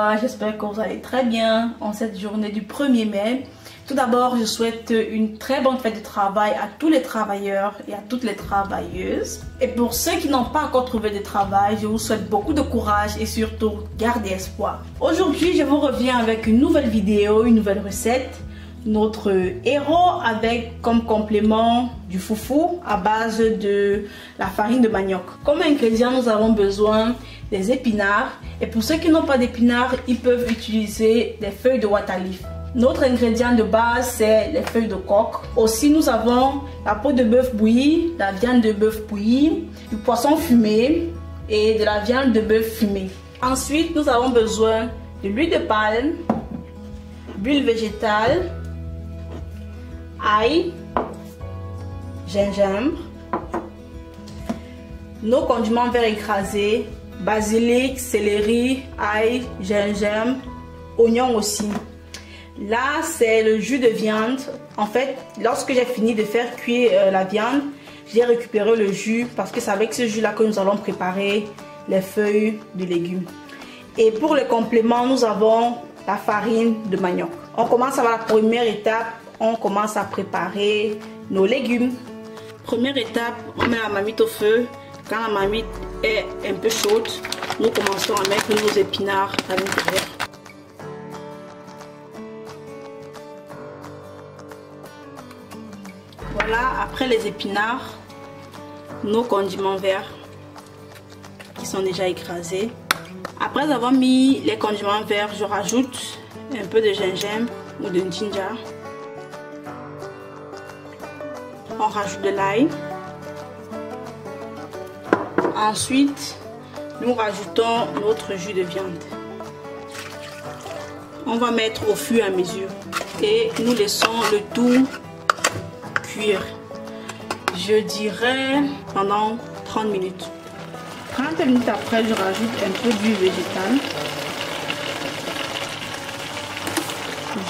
va? J'espère que vous allez très bien en cette journée du 1er mai. Tout d'abord, je souhaite une très bonne fête de travail à tous les travailleurs et à toutes les travailleuses. Et pour ceux qui n'ont pas encore trouvé de travail, je vous souhaite beaucoup de courage et surtout, gardez espoir. Aujourd'hui, je vous reviens avec une nouvelle vidéo, une nouvelle recette. Notre héros avec comme complément du foufou à base de la farine de manioc. Comme ingrédient, nous avons besoin des épinards. Et pour ceux qui n'ont pas d'épinards, ils peuvent utiliser des feuilles de waterleaf. Notre ingrédient de base, c'est les feuilles de coque. Aussi, nous avons la peau de bœuf bouillie, la viande de bœuf bouillie, du poisson fumé et de la viande de bœuf fumée. Ensuite, nous avons besoin de l'huile de palme, d'huile végétale, ail, gingembre, nos condiments verts écrasés, basilic, céleri, ail, gingembre, oignon aussi. Là, c'est le jus de viande. En fait, lorsque j'ai fini de faire cuire la viande, j'ai récupéré le jus parce que c'est avec ce jus-là que nous allons préparer les feuilles de légumes. Et pour les compléments, nous avons la farine de manioc. On commence avec la première étape. On commence à préparer nos légumes. Première étape, on met la marmite au feu. Quand la marmite est un peu chaude, nous commençons à mettre nos épinards à l'intérieur. Voilà, après les épinards, nos condiments verts qui sont déjà écrasés. Après avoir mis les condiments verts, je rajoute un peu de gingembre ou de ginger. On rajoute de l'ail. Ensuite, nous rajoutons notre jus de viande. On va mettre au fur et à mesure et nous laissons le tout cuire. Je dirais pendant 30 minutes. 30 minutes après, je rajoute un peu d'huile végétale.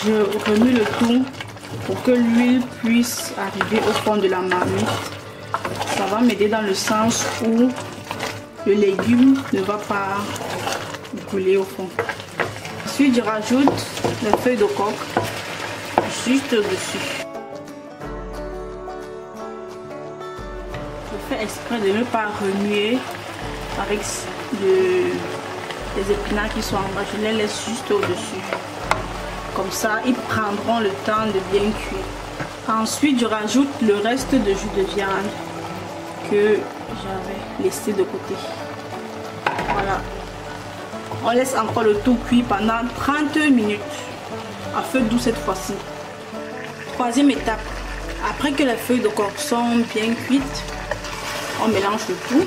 Je remue le tout pour que l'huile puisse arriver au fond de la marmite. Ça va m'aider dans le sens où le légume ne va pas brûler au fond. Ensuite, je rajoute les feuilles de coque juste au-dessus. Je fais exprès de ne pas remuer avec les épinards qui sont en bas. Je les laisse juste au-dessus. Comme ça, ils prendront le temps de bien cuire. Ensuite, je rajoute le reste de jus de viande que j'avais laissé de côté. Voilà. On laisse encore le tout cuire pendant 30 minutes à feu doux cette fois-ci. Troisième étape. Après que les feuilles de coque sont bien cuites, on mélange le tout.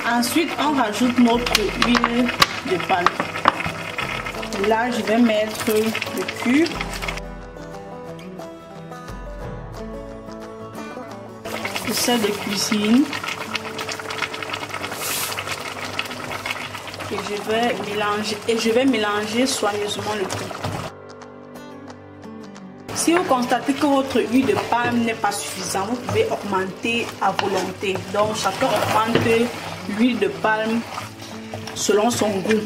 Ensuite, on rajoute notre huile de palme. Là, je vais mettre le cube. Le sel de cuisine. Et je vais mélanger soigneusement le tout. Si vous constatez que votre huile de palme n'est pas suffisante, vous pouvez augmenter à volonté. Donc, chacun augmente l'huile de palme selon son goût.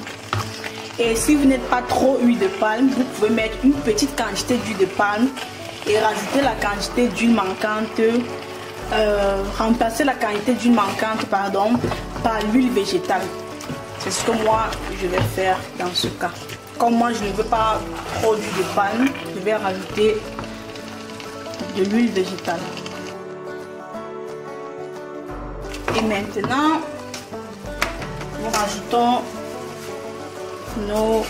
Et si vous n'êtes pas trop huile de palme, vous pouvez mettre une petite quantité d'huile de palme et rajouter la quantité d'huile manquante, remplacer la quantité d'huile manquante par l'huile végétale. C'est ce que moi je vais faire dans ce cas. Comme moi je ne veux pas trop d'huile de palme, je vais rajouter de l'huile végétale. Et maintenant, nous rajoutons nos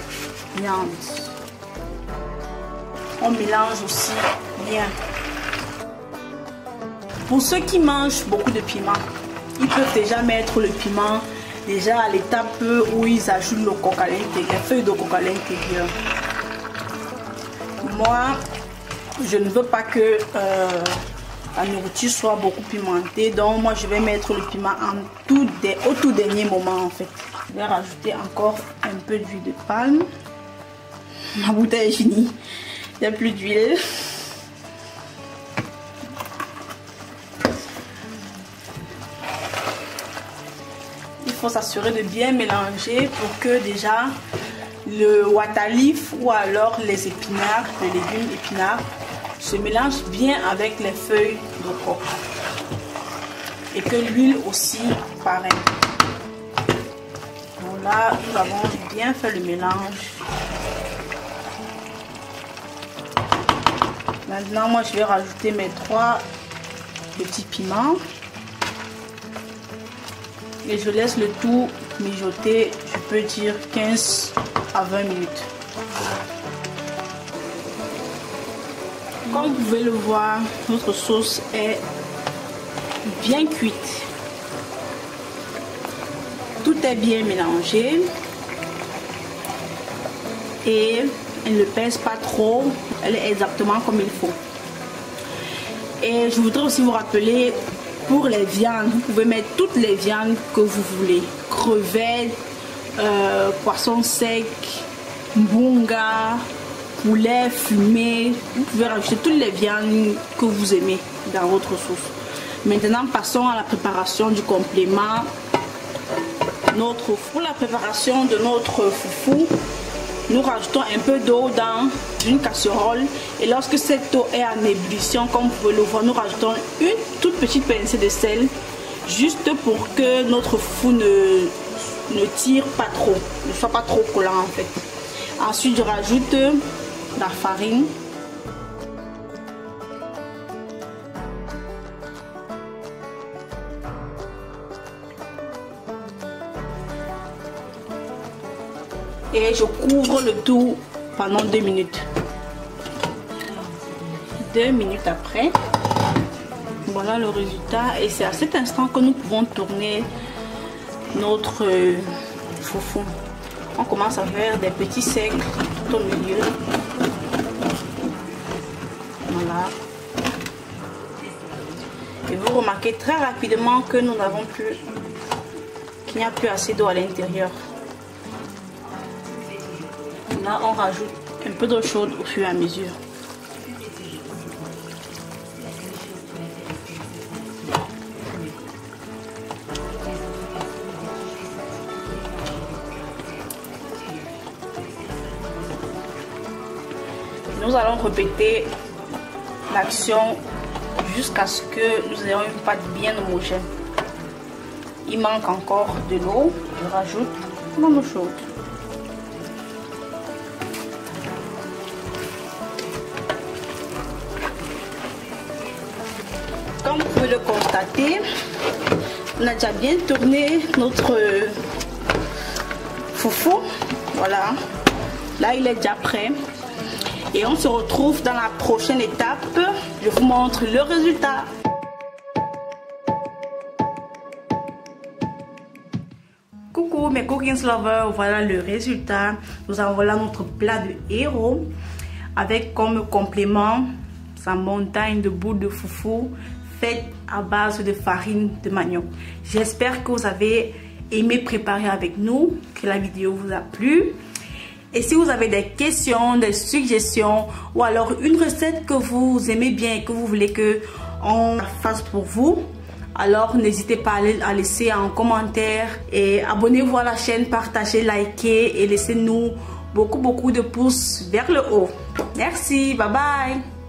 viandes. On mélange aussi bien. Pour ceux qui mangent beaucoup de piment, ils peuvent déjà mettre le piment déjà à l'étape où ils ajoutent le coque à l'intérieur, les feuilles de coque à l'intérieur. Moi, je ne veux pas que la nourriture soit beaucoup pimentée, donc moi je vais mettre le piment au tout dernier moment en fait. Je vais rajouter encore un peu d'huile de palme. Ma bouteille est finie, il n'y a plus d'huile. Il faut s'assurer de bien mélanger pour que déjà le waterleaf ou alors les épinards, les légumes épinards se mélangent bien avec les feuilles de coco. Et que l'huile aussi pareil. Donc là, nous avons bien fait le mélange. Maintenant, moi, je vais rajouter mes 3 petits piments. Et je laisse le tout mijoter, je peux dire 15 à 20 minutes. Comme vous pouvez le voir, notre sauce est bien cuite. Tout est bien mélangé. Et elle ne pèse pas trop, elle est exactement comme il faut. Et je voudrais aussi vous rappeler, pour les viandes, vous pouvez mettre toutes les viandes que vous voulez. Crevettes, poisson sec, mbunga, poulet fumé. Vous pouvez rajouter toutes les viandes que vous aimez dans votre sauce. Maintenant, passons à la préparation du complément. Pour la préparation de notre foufou, nous rajoutons un peu d'eau dans une casserole et lorsque cette eau est en ébullition, comme vous pouvez le voir, nous rajoutons une toute petite pincée de sel juste pour que notre foufou ne tire pas trop, ne soit pas trop collant en fait. Ensuite, je rajoute la farine. Et je couvre le tout pendant 2 minutes. 2 minutes après, voilà le résultat. Et c'est à cet instant que nous pouvons tourner notre foufou. On commence à faire des petits cercles tout au milieu. Voilà. Et vous remarquez très rapidement que nous n'avons plus, qu'il n'y a plus assez d'eau à l'intérieur. Là, on rajoute un peu d'eau chaude au fur et à mesure. Nous allons répéter l'action jusqu'à ce que nous ayons une pâte bien homogène. Il manque encore de l'eau. Je rajoute l'eau chaude. Comme vous pouvez le constater, on a déjà bien tourné notre foufou. Voilà, là il est déjà prêt. Et on se retrouve dans la prochaine étape. Je vous montre le résultat. Coucou mes cookings lovers, voilà le résultat. Nous avons voilà notre plat de héros avec comme complément sa montagne de boules de foufou faite à base de farine de manioc. J'espère que vous avez aimé préparer avec nous, que la vidéo vous a plu. Et si vous avez des questions, des suggestions ou alors une recette que vous aimez bien et que vous voulez que on fasse pour vous, alors n'hésitez pas à laisser un commentaire et abonnez-vous à la chaîne, partagez, likez et laissez-nous beaucoup de pouces vers le haut. Merci, bye bye.